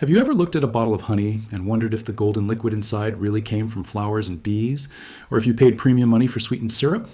Have you ever looked at a bottle of honey and wondered if the golden liquid inside really came from flowers and bees, or if you paid premium money for sweetened syrup?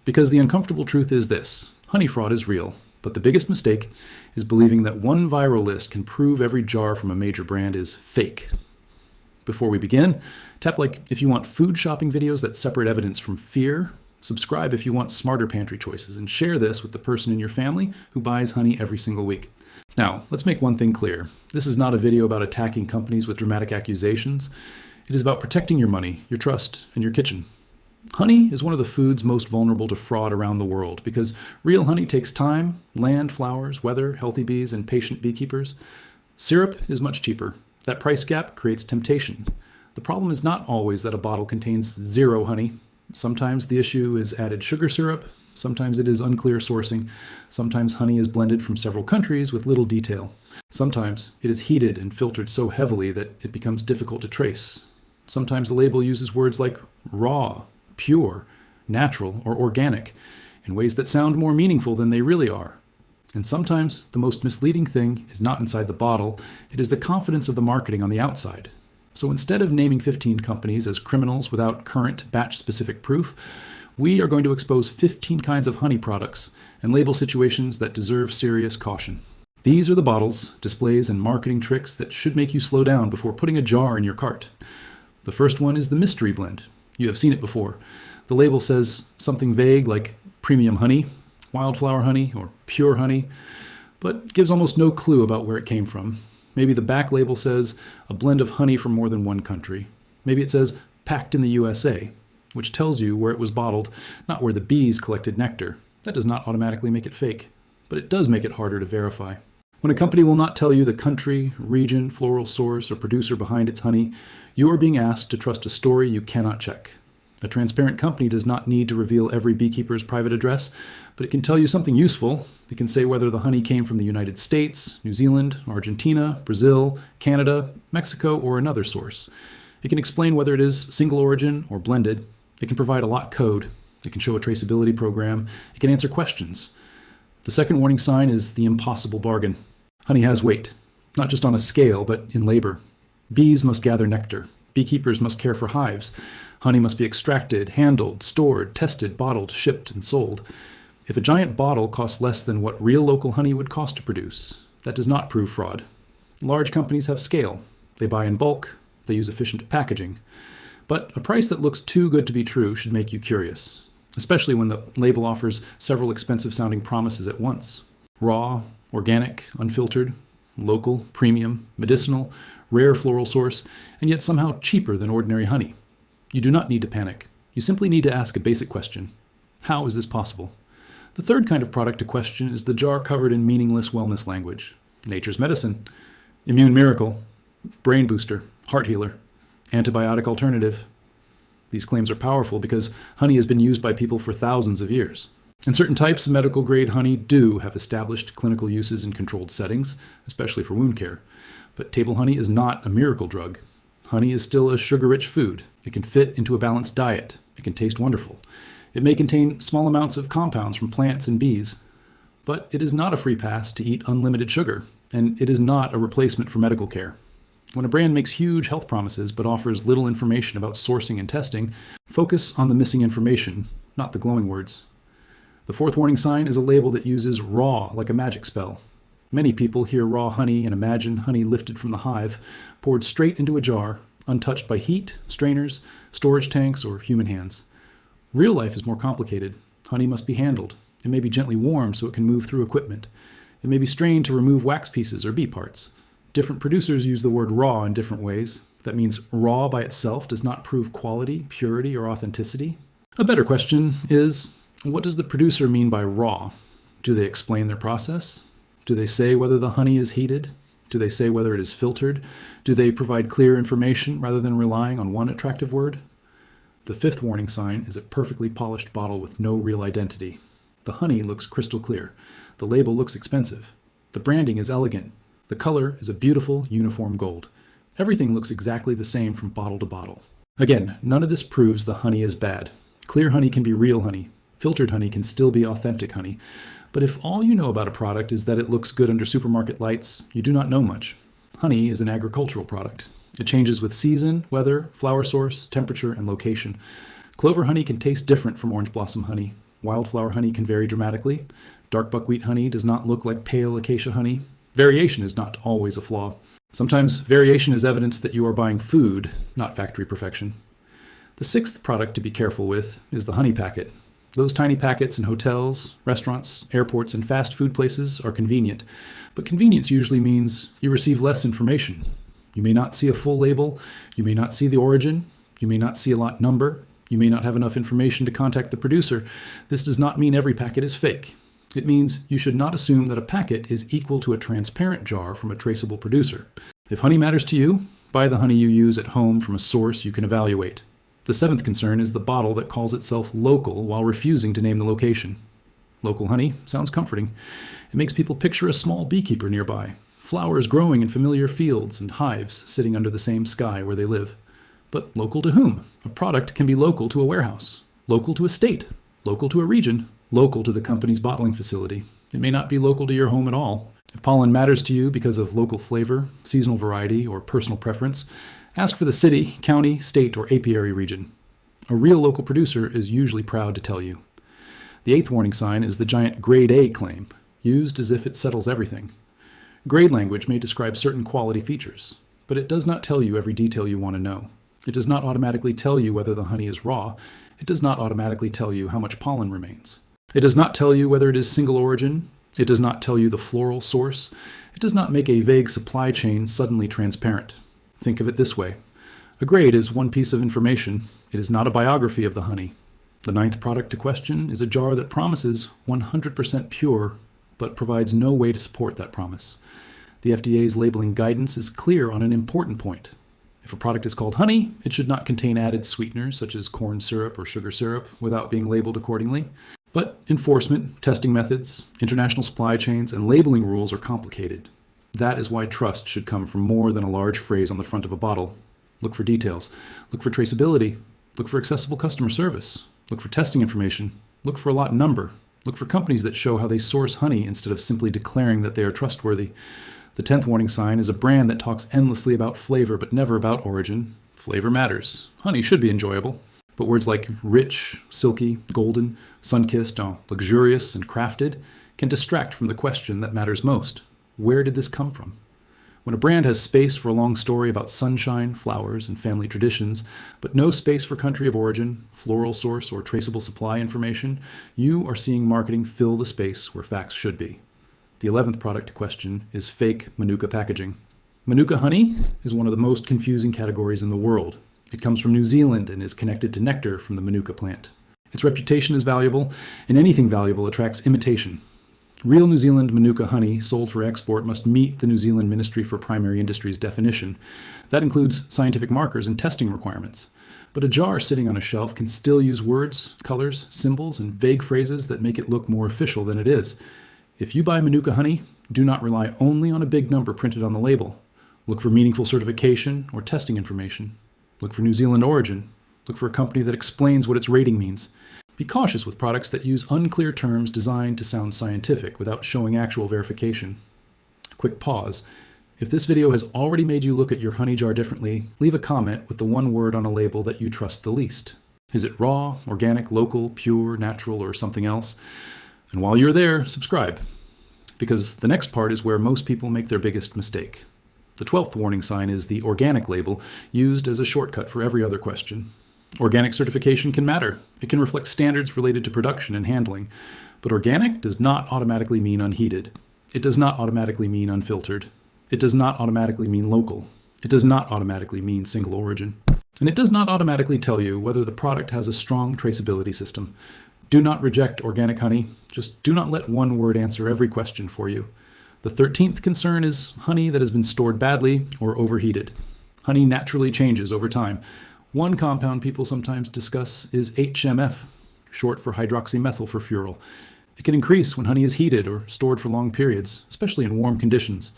Because the uncomfortable truth is this: honey fraud is real, but the biggest mistake is believing that one viral list can prove every jar from a major brand is fake. Before we begin, tap like if you want food shopping videos that separate evidence from fear, subscribe if you want smarter pantry choices, and share this with the person in your family who buys honey every single week. Now, let's make one thing clear. This is not a video about attacking companies with dramatic accusations. It is about protecting your money, your trust, and your kitchen. Honey is one of the foods most vulnerable to fraud around the world because real honey takes time, land, flowers, weather, healthy bees, and patient beekeepers. Syrup is much cheaper. That price gap creates temptation. The problem is not always that a bottle contains zero honey. Sometimes the issue is added sugar syrup. Sometimes it is unclear sourcing. Sometimes honey is blended from several countries with little detail. Sometimes it is heated and filtered so heavily that it becomes difficult to trace. Sometimes the label uses words like raw, pure, natural, or organic in ways that sound more meaningful than they really are. And sometimes the most misleading thing is not inside the bottle, it is the confidence of the marketing on the outside. So instead of naming 15 companies as criminals without current batch-specific proof, we are going to expose 15 kinds of honey products and label situations that deserve serious caution. These are the bottles, displays, and marketing tricks that should make you slow down before putting a jar in your cart. The first one is the mystery blend. You have seen it before. The label says something vague like premium honey, wildflower honey, or pure honey, but gives almost no clue about where it came from. Maybe the back label says a blend of honey from more than one country. Maybe it says packed in the USA, which tells you where it was bottled, not where the bees collected nectar. That does not automatically make it fake, but it does make it harder to verify. When a company will not tell you the country, region, floral source, or producer behind its honey, you are being asked to trust a story you cannot check. A transparent company does not need to reveal every beekeeper's private address, but it can tell you something useful. It can say whether the honey came from the United States, New Zealand, Argentina, Brazil, Canada, Mexico, or another source. It can explain whether it is single origin or blended. It can provide a lot code. It can show a traceability program. It can answer questions. The second warning sign is the impossible bargain. Honey has weight, not just on a scale, but in labor. Bees must gather nectar. Beekeepers must care for hives. Honey must be extracted, handled, stored, tested, bottled, shipped, and sold. If a giant bottle costs less than what real local honey would cost to produce, that does not prove fraud. Large companies have scale. They buy in bulk. They use efficient packaging. But a price that looks too good to be true should make you curious, especially when the label offers several expensive-sounding promises at once. Raw, organic, unfiltered, local, premium, medicinal, rare floral source, and yet somehow cheaper than ordinary honey. You do not need to panic. You simply need to ask a basic question. How is this possible? The third kind of product to question is the jar covered in meaningless wellness language. Nature's medicine, immune miracle, brain booster, heart healer, antibiotic alternative. These claims are powerful because honey has been used by people for thousands of years. And certain types of medical-grade honey do have established clinical uses in controlled settings, especially for wound care. But table honey is not a miracle drug. Honey is still a sugar-rich food. It can fit into a balanced diet. It can taste wonderful. It may contain small amounts of compounds from plants and bees. But it is not a free pass to eat unlimited sugar, and it is not a replacement for medical care. When a brand makes huge health promises but offers little information about sourcing and testing, focus on the missing information, not the glowing words. The fourth warning sign is a label that uses raw like a magic spell. Many people hear raw honey and imagine honey lifted from the hive, poured straight into a jar, untouched by heat, strainers, storage tanks, or human hands. Real life is more complicated. Honey must be handled. It may be gently warmed so it can move through equipment. It may be strained to remove wax pieces or bee parts. Different producers use the word raw in different ways. That means raw by itself does not prove quality, purity, or authenticity. A better question is, what does the producer mean by raw? Do they explain their process? Do they say whether the honey is heated? Do they say whether it is filtered? Do they provide clear information rather than relying on one attractive word? The fifth warning sign is a perfectly polished bottle with no real identity. The honey looks crystal clear. The label looks expensive. The branding is elegant. The color is a beautiful, uniform gold. Everything looks exactly the same from bottle to bottle. Again, none of this proves the honey is bad. Clear honey can be real honey. Filtered honey can still be authentic honey. But if all you know about a product is that it looks good under supermarket lights, you do not know much. Honey is an agricultural product. It changes with season, weather, flower source, temperature, and location. Clover honey can taste different from orange blossom honey. Wildflower honey can vary dramatically. Dark buckwheat honey does not look like pale acacia honey. Variation is not always a flaw. Sometimes variation is evidence that you are buying food, not factory perfection. The sixth product to be careful with is the honey packet. Those tiny packets in hotels, restaurants, airports, and fast food places are convenient, but convenience usually means you receive less information. You may not see a full label, you may not see the origin, you may not see a lot number, you may not have enough information to contact the producer. This does not mean every packet is fake. It means you should not assume that a packet is equal to a transparent jar from a traceable producer. If honey matters to you, buy the honey you use at home from a source you can evaluate. The seventh concern is the bottle that calls itself local while refusing to name the location. Local honey sounds comforting. It makes people picture a small beekeeper nearby, flowers growing in familiar fields and hives sitting under the same sky where they live. But local to whom? A product can be local to a warehouse, local to a state, local to a region, local to the company's bottling facility. It may not be local to your home at all. If pollen matters to you because of local flavor, seasonal variety, or personal preference, ask for the city, county, state, or apiary region. A real local producer is usually proud to tell you. The eighth warning sign is the giant grade A claim, used as if it settles everything. Grade language may describe certain quality features, but it does not tell you every detail you want to know. It does not automatically tell you whether the honey is raw. It does not automatically tell you how much pollen remains. It does not tell you whether it is single origin. It does not tell you the floral source. It does not make a vague supply chain suddenly transparent. Think of it this way. A grade is one piece of information. It is not a biography of the honey. The ninth product to question is a jar that promises 100% pure, but provides no way to support that promise. The FDA's labeling guidance is clear on an important point. If a product is called honey, it should not contain added sweeteners such as corn syrup or sugar syrup without being labeled accordingly. But enforcement, testing methods, international supply chains, and labeling rules are complicated. That is why trust should come from more than a large phrase on the front of a bottle. Look for details. Look for traceability. Look for accessible customer service. Look for testing information. Look for a lot number. Look for companies that show how they source honey instead of simply declaring that they are trustworthy. The 10th warning sign is a brand that talks endlessly about flavor but never about origin. Flavor matters. Honey should be enjoyable. But words like rich, silky, golden, sun-kissed, luxurious, and crafted can distract from the question that matters most. Where did this come from? When a brand has space for a long story about sunshine, flowers, and family traditions, but no space for country of origin, floral source, or traceable supply information, you are seeing marketing fill the space where facts should be. The 11th product to question is fake Manuka packaging. Manuka honey is one of the most confusing categories in the world. It comes from New Zealand and is connected to nectar from the Manuka plant. Its reputation is valuable, and anything valuable attracts imitation. Real New Zealand Manuka honey sold for export must meet the New Zealand Ministry for Primary Industries definition. That includes scientific markers and testing requirements. But a jar sitting on a shelf can still use words, colors, symbols, and vague phrases that make it look more official than it is. If you buy Manuka honey, do not rely only on a big number printed on the label. Look for meaningful certification or testing information. Look for New Zealand origin. Look for a company that explains what its rating means. Be cautious with products that use unclear terms designed to sound scientific without showing actual verification. Quick pause. If this video has already made you look at your honey jar differently, leave a comment with the one word on a label that you trust the least. Is it raw, organic, local, pure, natural, or something else? And while you're there, subscribe. Because the next part is where most people make their biggest mistake. The 12th warning sign is the organic label, used as a shortcut for every other question. Organic certification can matter. It can reflect standards related to production and handling. But organic does not automatically mean unheated. It does not automatically mean unfiltered. It does not automatically mean local. It does not automatically mean single origin. And it does not automatically tell you whether the product has a strong traceability system. Do not reject organic honey. Just do not let one word answer every question for you. The 13th concern is honey that has been stored badly or overheated. Honey naturally changes over time. One compound people sometimes discuss is HMF, short for hydroxymethylfurfuryl. It can increase when honey is heated or stored for long periods, especially in warm conditions.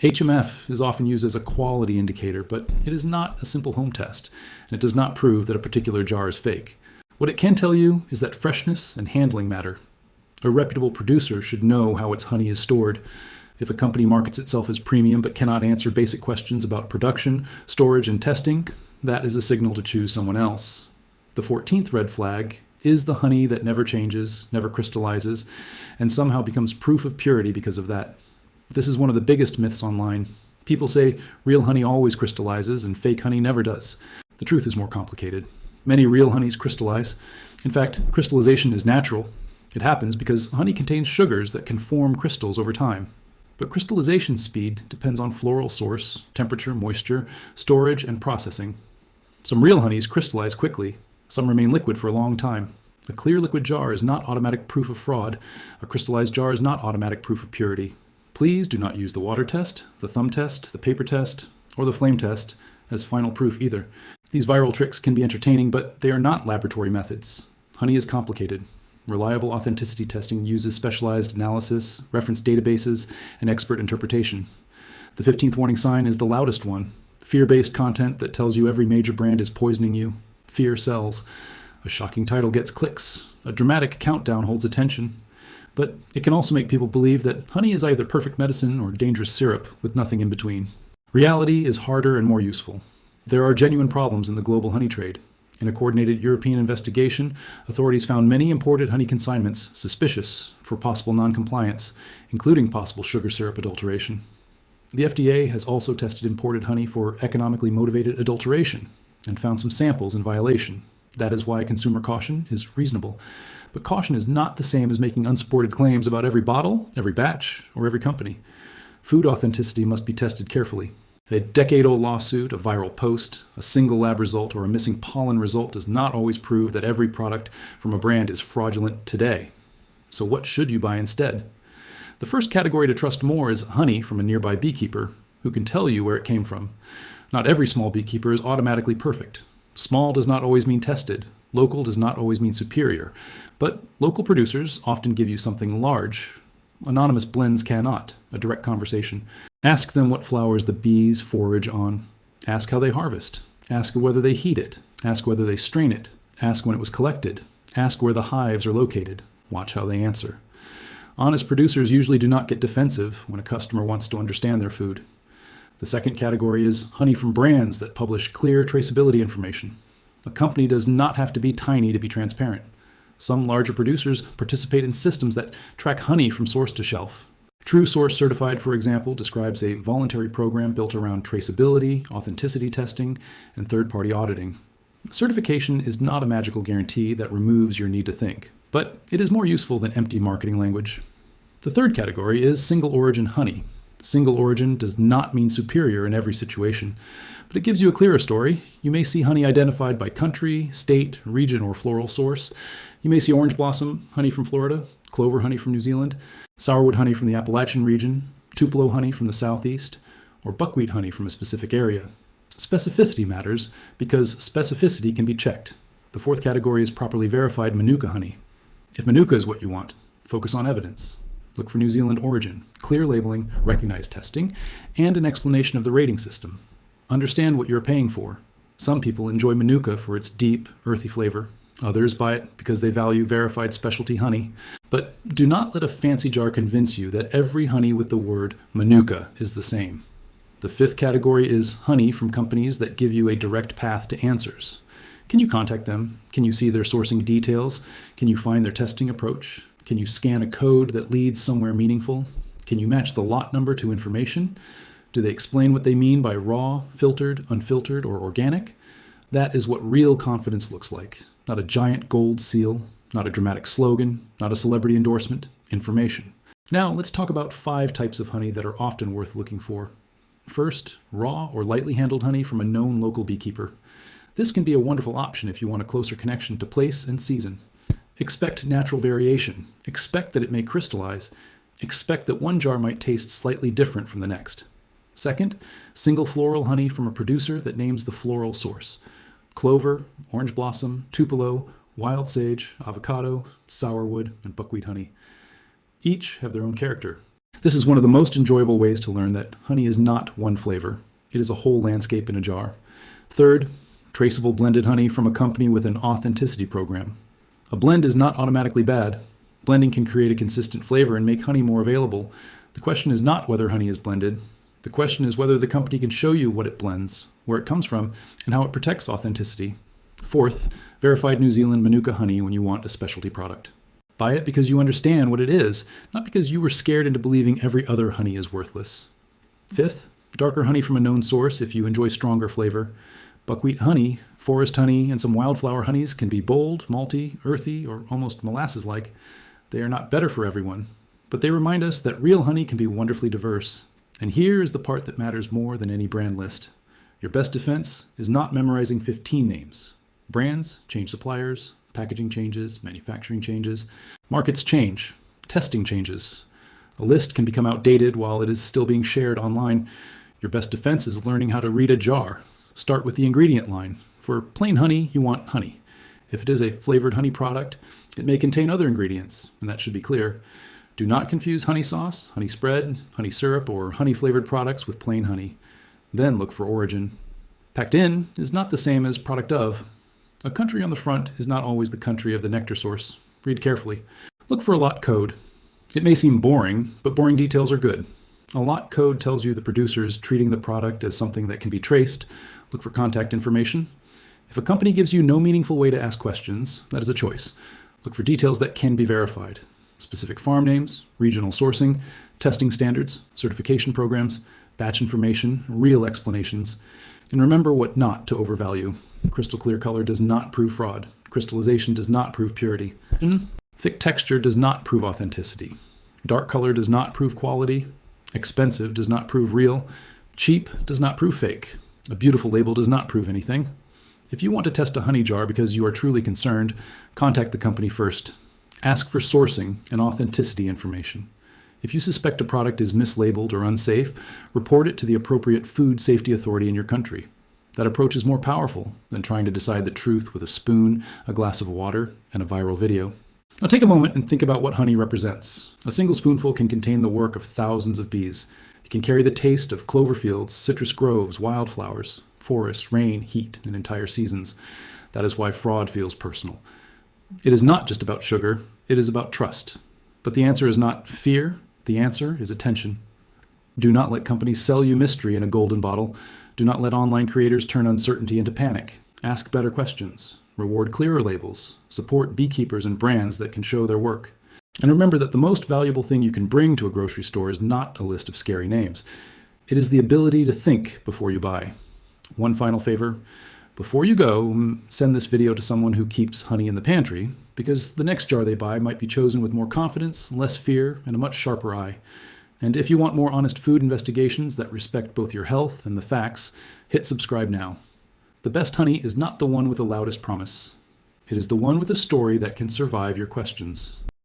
HMF is often used as a quality indicator, but it is not a simple home test, and it does not prove that a particular jar is fake. What it can tell you is that freshness and handling matter. A reputable producer should know how its honey is stored. If a company markets itself as premium but cannot answer basic questions about production, storage, and testing, that is a signal to choose someone else. The 14th red flag is the honey that never changes, never crystallizes, and somehow becomes proof of purity because of that. This is one of the biggest myths online. People say real honey always crystallizes and fake honey never does. The truth is more complicated. Many real honeys crystallize. In fact, crystallization is natural. It happens because honey contains sugars that can form crystals over time. But crystallization speed depends on floral source, temperature, moisture, storage, and processing. Some real honeys crystallize quickly. Some remain liquid for a long time. A clear liquid jar is not automatic proof of fraud. A crystallized jar is not automatic proof of purity. Please do not use the water test, the thumb test, the paper test, or the flame test as final proof either. These viral tricks can be entertaining, but they are not laboratory methods. Honey is complicated. Reliable authenticity testing uses specialized analysis, reference databases, and expert interpretation. The 15th warning sign is the loudest one. Fear-based content that tells you every major brand is poisoning you. Fear sells. A shocking title gets clicks. A dramatic countdown holds attention. But it can also make people believe that honey is either perfect medicine or dangerous syrup with nothing in between. Reality is harder and more useful. There are genuine problems in the global honey trade. In a coordinated European investigation, authorities found many imported honey consignments suspicious for possible noncompliance, including possible sugar syrup adulteration. The FDA has also tested imported honey for economically motivated adulteration and found some samples in violation. That is why consumer caution is reasonable. But caution is not the same as making unsupported claims about every bottle, every batch, or every company. Food authenticity must be tested carefully. A decade-old lawsuit, a viral post, a single lab result, or a missing pollen result does not always prove that every product from a brand is fraudulent today. So what should you buy instead? The first category to trust more is honey from a nearby beekeeper who can tell you where it came from. Not every small beekeeper is automatically perfect. Small does not always mean tested. Local does not always mean superior. But local producers often give you something large. Anonymous blends cannot. A direct conversation. Ask them what flowers the bees forage on. Ask how they harvest. Ask whether they heat it. Ask whether they strain it. Ask when it was collected. Ask where the hives are located. Watch how they answer. Honest producers usually do not get defensive when a customer wants to understand their food. The second category is honey from brands that publish clear traceability information. A company does not have to be tiny to be transparent. Some larger producers participate in systems that track honey from source to shelf. True Source Certified, for example, describes a voluntary program built around traceability, authenticity testing, and third-party auditing. Certification is not a magical guarantee that removes your need to think, but it is more useful than empty marketing language. The third category is single-origin honey. Single origin does not mean superior in every situation, but it gives you a clearer story. You may see honey identified by country, state, region, or floral source. You may see orange blossom honey from Florida, clover honey from New Zealand, sourwood honey from the Appalachian region, Tupelo honey from the southeast, or buckwheat honey from a specific area. Specificity matters because specificity can be checked. The fourth category is properly verified Manuka honey. If Manuka is what you want, focus on evidence. Look for New Zealand origin, clear labeling, recognized testing, and an explanation of the rating system. Understand what you're paying for. Some people enjoy Manuka for its deep, earthy flavor. Others buy it because they value verified specialty honey. But do not let a fancy jar convince you that every honey with the word Manuka is the same. The fifth category is honey from companies that give you a direct path to answers. Can you contact them? Can you see their sourcing details? Can you find their testing approach? Can you scan a code that leads somewhere meaningful? Can you match the lot number to information? Do they explain what they mean by raw, filtered, unfiltered, or organic? That is what real confidence looks like. Not a giant gold seal, not a dramatic slogan, not a celebrity endorsement, information. Now let's talk about 5 types of honey that are often worth looking for. First, raw or lightly handled honey from a known local beekeeper. This can be a wonderful option if you want a closer connection to place and season. Expect natural variation. Expect that it may crystallize. Expect that one jar might taste slightly different from the next. Second, single floral honey from a producer that names the floral source. Clover, orange blossom, tupelo, wild sage, avocado, sourwood, and buckwheat honey. Each have their own character. This is one of the most enjoyable ways to learn that honey is not one flavor. It is a whole landscape in a jar. Third, traceable blended honey from a company with an authenticity program. A blend is not automatically bad. Blending can create a consistent flavor and make honey more available. The question is not whether honey is blended. The question is whether the company can show you what it blends, where it comes from, and how it protects authenticity. Fourth, verified New Zealand Manuka honey when you want a specialty product. Buy it because you understand what it is, not because you were scared into believing every other honey is worthless. Fifth, darker honey from a known source if you enjoy stronger flavor. Buckwheat honey, forest honey, and some wildflower honeys can be bold, malty, earthy, or almost molasses-like. They are not better for everyone, but they remind us that real honey can be wonderfully diverse. And here is the part that matters more than any brand list. Your best defense is not memorizing 15 names. Brands change suppliers, packaging changes, manufacturing changes, markets change, testing changes. A list can become outdated while it is still being shared online. Your best defense is learning how to read a jar. Start with the ingredient line. For plain honey, you want honey. If it is a flavored honey product, it may contain other ingredients, and that should be clear. Do not confuse honey sauce, honey spread, honey syrup, or honey-flavored products with plain honey. Then look for origin. Packed in is not the same as product of. A country on the front is not always the country of the nectar source. Read carefully. Look for a lot code. It may seem boring, but boring details are good. A lot code tells you the producer is treating the product as something that can be traced. Look for contact information. If a company gives you no meaningful way to ask questions, that is a choice. Look for details that can be verified. Specific farm names, regional sourcing, testing standards, certification programs, batch information, real explanations. And remember what not to overvalue. Crystal clear color does not prove fraud. Crystallization does not prove purity. Thick texture does not prove authenticity. Dark color does not prove quality. Expensive does not prove real. Cheap does not prove fake. A beautiful label does not prove anything. If you want to test a honey jar because you are truly concerned, contact the company first. Ask for sourcing and authenticity information. If you suspect a product is mislabeled or unsafe, report it to the appropriate food safety authority in your country. That approach is more powerful than trying to decide the truth with a spoon, a glass of water, and a viral video. Now take a moment and think about what honey represents. A single spoonful can contain the work of thousands of bees. It can carry the taste of clover fields, citrus groves, wildflowers, forests, rain, heat, and entire seasons. That is why fraud feels personal. It is not just about sugar, it is about trust. But the answer is not fear, the answer is attention. Do not let companies sell you mystery in a golden bottle. Do not let online creators turn uncertainty into panic. Ask better questions. Reward clearer labels. Support beekeepers and brands that can show their work. And remember that the most valuable thing you can bring to a grocery store is not a list of scary names. It is the ability to think before you buy. One final favor. Before you go, send this video to someone who keeps honey in the pantry, because the next jar they buy might be chosen with more confidence, less fear, and a much sharper eye. And if you want more honest food investigations that respect both your health and the facts, hit subscribe now. The best honey is not the one with the loudest promise. It is the one with a story that can survive your questions.